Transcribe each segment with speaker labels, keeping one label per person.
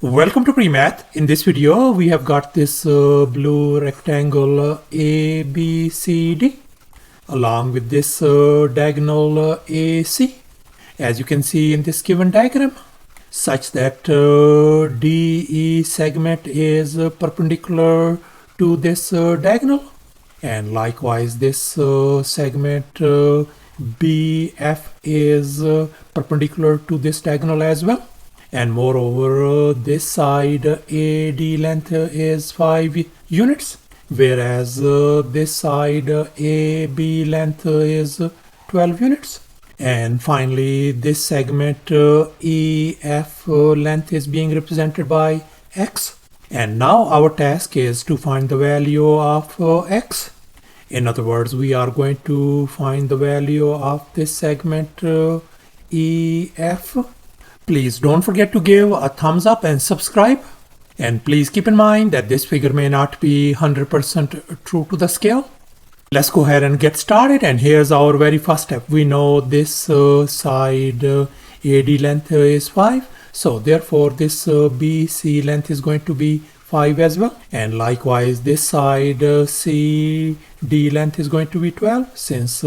Speaker 1: Welcome to PreMath. In this video, we have got this blue rectangle ABCD along with this diagonal AC, as you can see in this given diagram, such that DE segment is perpendicular to this diagonal, and likewise this segment BF is perpendicular to this diagonal as well. And moreover, this side AD length is 5 units, whereas this side AB length is 12 units. And finally, this segment EF length is being represented by X. And now our task is to find the value of X. In other words, we are going to find the value of this segment EF. Please don't forget to give a thumbs up and subscribe. And please keep in mind that this figure may not be 100% true to the scale. Let's go ahead and get started. And here's our very first step. We know this side AD length is 5. So therefore this BC length is going to be 5 as well. And likewise this side CD length is going to be 12, since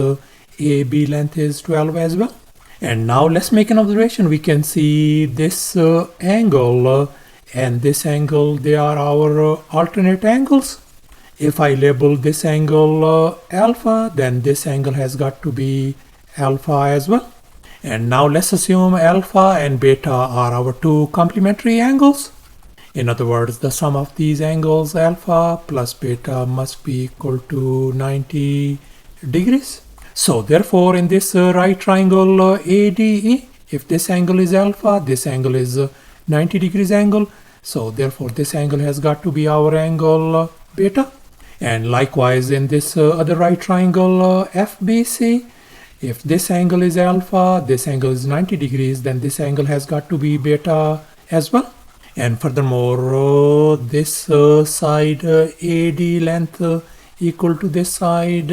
Speaker 1: AB length is 12 as well. And now let's make an observation. We can see this angle and this angle, they are our alternate angles. If I label this angle alpha, then this angle has got to be alpha as well. And now let's assume alpha and beta are our two complementary angles. In other words, the sum of these angles alpha plus beta must be equal to 90 degrees. So therefore, in this right triangle ADE, if this angle is alpha, this angle is 90 degrees angle. So therefore, this angle has got to be our angle beta. And likewise, in this other right triangle FBC, if this angle is alpha, this angle is 90 degrees, then this angle has got to be beta as well. And furthermore, this side AD length equal to this side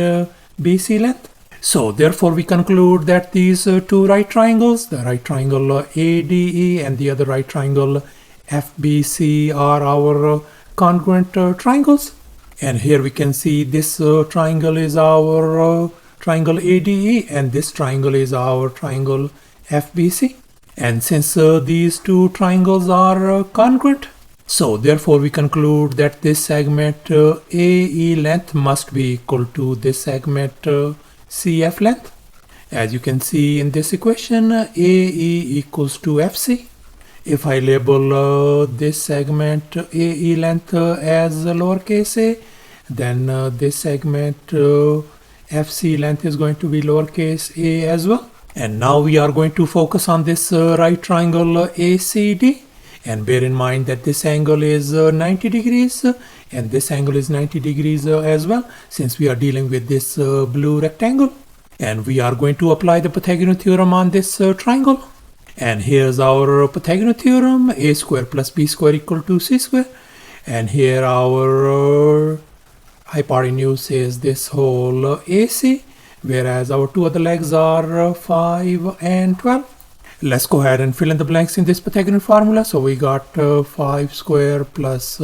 Speaker 1: BC length. So therefore we conclude that these two right triangles, the right triangle ADE and the other right triangle FBC, are our congruent triangles. And here we can see this triangle is our triangle ADE and this triangle is our triangle FBC. And since these two triangles are congruent, so therefore we conclude that this segment AE length must be equal to this segment CF length. As you can see in this equation, AE equals to FC. If I label this segment AE length as lowercase a, then this segment FC length is going to be lowercase a as well. And now we are going to focus on this right triangle ACD. And bear in mind that this angle is 90 degrees and this angle is 90 degrees as well, since we are dealing with this blue rectangle. And we are going to apply the Pythagorean theorem on this triangle. And here's our Pythagorean theorem: a square plus b square equal to c square. And here our hypotenuse is this whole AC, whereas our two other legs are 5 and 12. Let's go ahead and fill in the blanks in this Pythagorean formula. So we got 5 square plus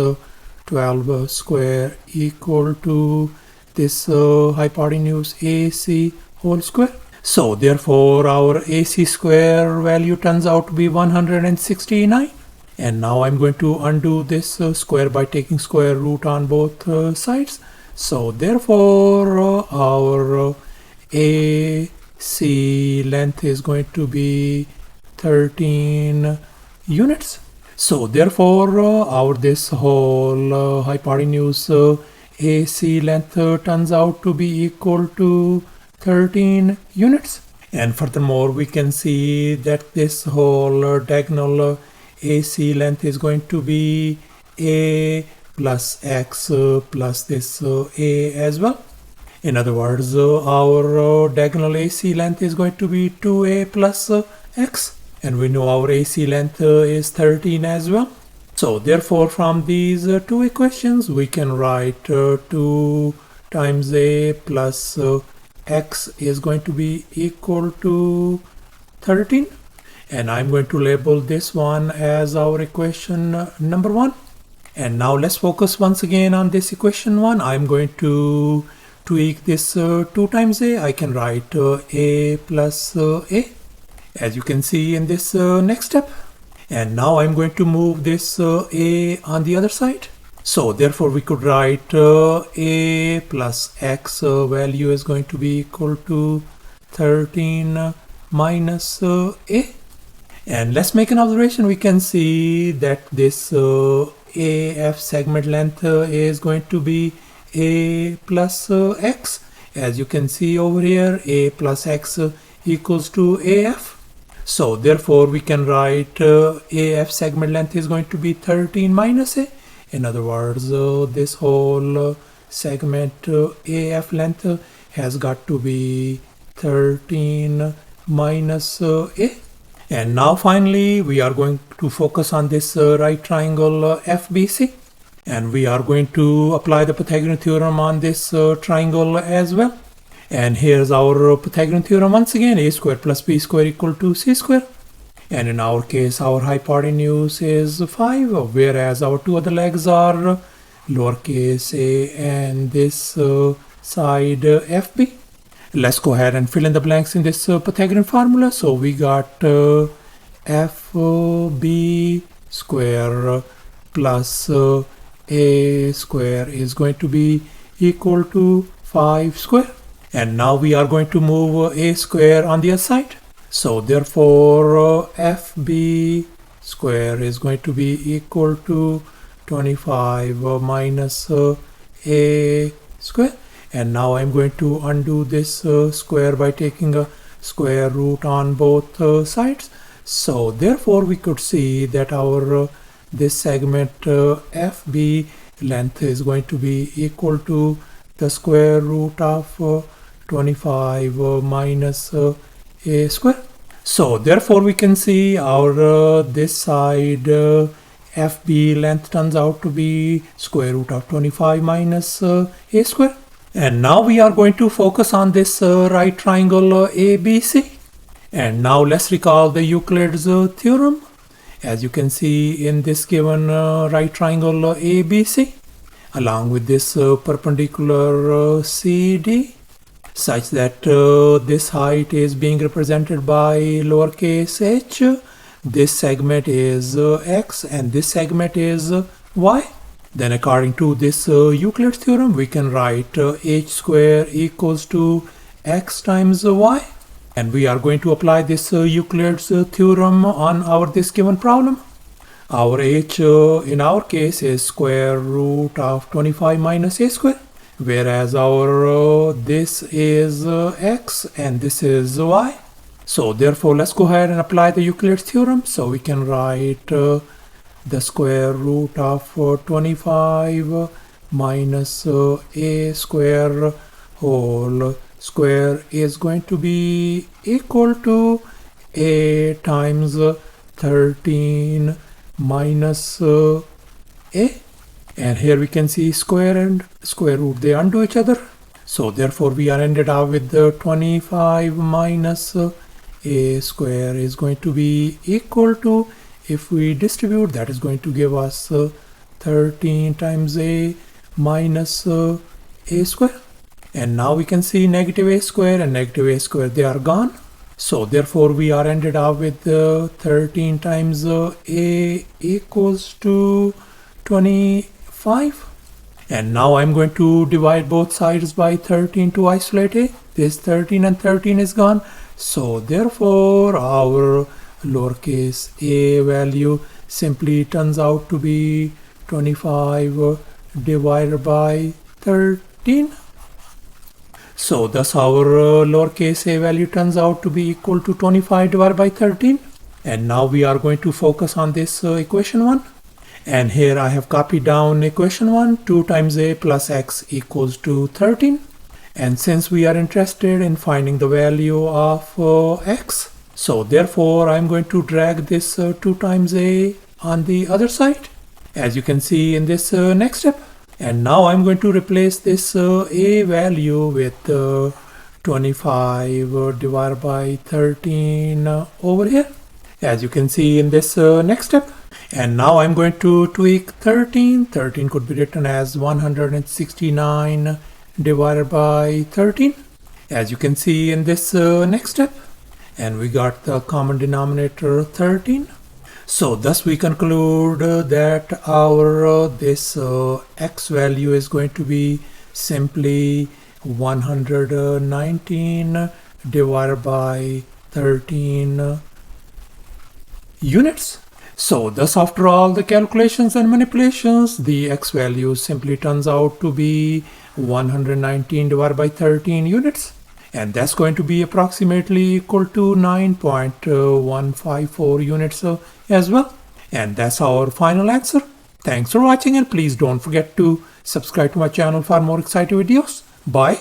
Speaker 1: 12 square equal to this hypotenuse AC whole square. So therefore our AC square value turns out to be 169. And now I'm going to undo this square by taking square root on both sides. So therefore our AC length is going to be 13 units. So therefore our this whole hypotenuse AC length turns out to be equal to 13 units. And furthermore, we can see that this whole diagonal AC length is going to be A plus X plus this A as well. In other words, our diagonal AC length is going to be 2A plus X. And we know our AC length is 13 as well. So therefore, from these two equations, we can write 2 times A plus X is going to be equal to 13. and I'm going to label this one as our equation number 1. And now let's focus once again on this equation 1. I'm going to tweak this 2 times a. I can write a plus a, as you can see in this next step. And now I'm going to move this a on the other side. So therefore we could write a plus x value is going to be equal to 13 minus a. And let's make an observation. We can see that this AF segment length is going to be a plus x. As you can see over here, a plus x equals to AF. So therefore we can write AF segment length is going to be 13 minus a. In other words, this whole segment AF length has got to be 13 minus a. And now finally we are going to focus on this right triangle FBC, and we are going to apply the Pythagorean theorem on this triangle as well. And here's our Pythagorean theorem once again: a square plus b square equal to c square. And in our case our hypotenuse is 5, whereas our 2 other legs are lowercase a and this side FB. Let's go ahead and fill in the blanks in this Pythagorean formula. So we got FB square plus a square is going to be equal to 5 square. And now we are going to move a square on the other side. So therefore FB square is going to be equal to 25 minus a square. And now I'm going to undo this square by taking a square root on both sides. So therefore we could see that our this segment FB length is going to be equal to the square root of 25 minus a square. So therefore we can see our this side FB length turns out to be square root of 25 minus a square. And now we are going to focus on this right triangle ABC. And now let's recall the Euclid's theorem. As you can see in this given right triangle ABC, along with this perpendicular CD, such that this height is being represented by lowercase h, this segment is x and this segment is y. Then according to this Euclid theorem, we can write h square equals to x times y. And we are going to apply this Euclid's theorem on our this given problem. Our h in our case is square root of 25 minus a square, whereas our this is x and this is y. So therefore let's go ahead and apply the Euclid theorem. So we can write the square root of 25 minus a square whole square is going to be equal to a times 13 minus a. And here we can see square and square root, they undo each other. So therefore we are ended up with the 25 minus a square is going to be equal to, if we distribute, that is going to give us 13 times a minus a square. And now we can see negative a square and negative a square, they are gone. So therefore we are ended up with 13 times a equals to 25. And now I'm going to divide both sides by 13 to isolate a. This 13 and 13 is gone. So therefore our lowercase a value simply turns out to be 25 divided by 13. So thus our lowercase a value turns out to be equal to 25 divided by 13. And now we are going to focus on this equation 1. And here I have copied down equation 1, 2 times a plus x equals to 13. And since we are interested in finding the value of x, so therefore I'm going to drag this 2 times a on the other side, as you can see in this next step. And now I'm going to replace this a value with 25 divided by 13 over here. as you can see in this next step. And now I'm going to tweak 13. 13 could be written as 169 divided by 13, as you can see in this next step. And we got the common denominator 13. So thus we conclude that our this x value is going to be simply 119 divided by 13 units. So thus, after all the calculations and manipulations, the x value simply turns out to be 119 divided by 13 units. And that's going to be approximately equal to 9.154 units as well. And that's our final answer. Thanks for watching, and please don't forget to subscribe to my channel for more exciting videos. Bye.